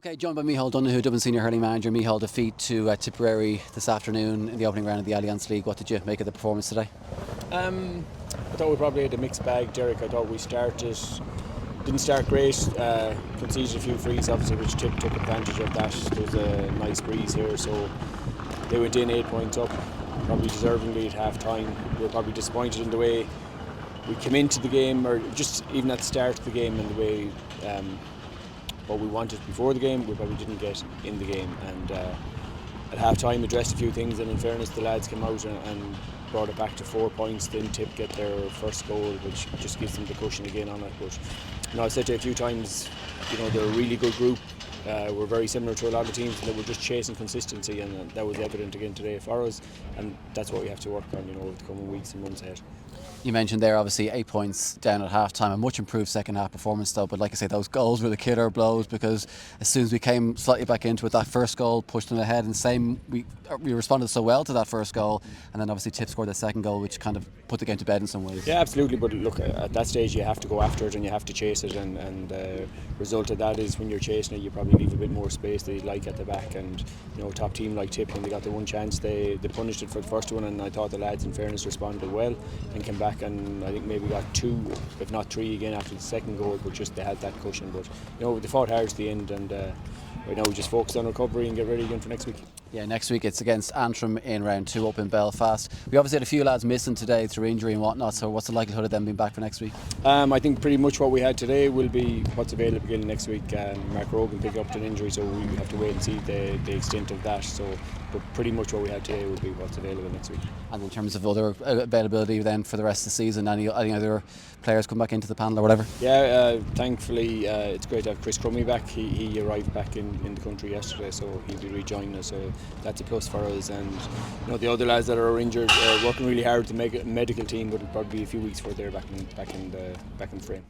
Okay, joined by Micheál Donoghue, Dublin Senior Hurling manager. Micheál, defeat to Tipperary this afternoon in the opening round of the Allianz League. What did you make of the performance today? I thought we probably had a mixed bag, Derek. I thought we didn't start great, conceded a few frees, obviously, which took advantage of that. There was a nice breeze here, so they went in 8 points up, probably deservingly at half time. We were probably disappointed in the way we came into the game, or just even at the start of the game, and the way what we wanted before the game, we probably didn't get in the game. And at half time, addressed a few things, and in fairness, the lads came out and brought it back to 4 points. Then Tip get their first goal, which just gives them the cushion again on it. But I said to you a few times, they're a really good group. We're very similar to a lot of teams, and they were just chasing consistency, and that was evident again today for us. And that's what we have to work on, over the coming weeks and months ahead. You mentioned there, obviously, 8 points down at half time, a much improved second half performance though. But like I say, those goals were the killer blows, because as soon as we came slightly back into it, that first goal pushed them ahead, and we responded so well to that first goal, and then obviously Tip scored the second goal, which kind of put the game to bed in some ways. Yeah, absolutely. But look, at that stage you have to go after it and you have to chase it, and the result of that is when you're chasing it, you probably leave a bit more space that you like at the back. And top team like Tip, when they got the one chance, they punished it for the first one, and I thought the lads, in fairness, responded well and came back, and I think maybe got 2, if not 3 again after the second goal, but just they had that cushion. But they fought hard to the end, and right now we just focus on recovery and get ready again for next week. Yeah, next week it's against Antrim in round 2 up in Belfast. We obviously had a few lads missing today through injury and whatnot, so what's the likelihood of them being back for next week? I think pretty much what we had today will be what's available again next week. Mark Rogan picked up an injury, so we have to wait and see the extent of that. But pretty much what we had today will be what's available next week. And in terms of other availability then for the rest of the season, any other players come back into the panel or whatever? Yeah, thankfully it's great to have Chris Crummy back. He arrived back in the country yesterday, so he'll be rejoining us, so that's a plus for us. And the other lads that are injured are working really hard to make a medical team, but it'll probably be a few weeks before they're back in the frame.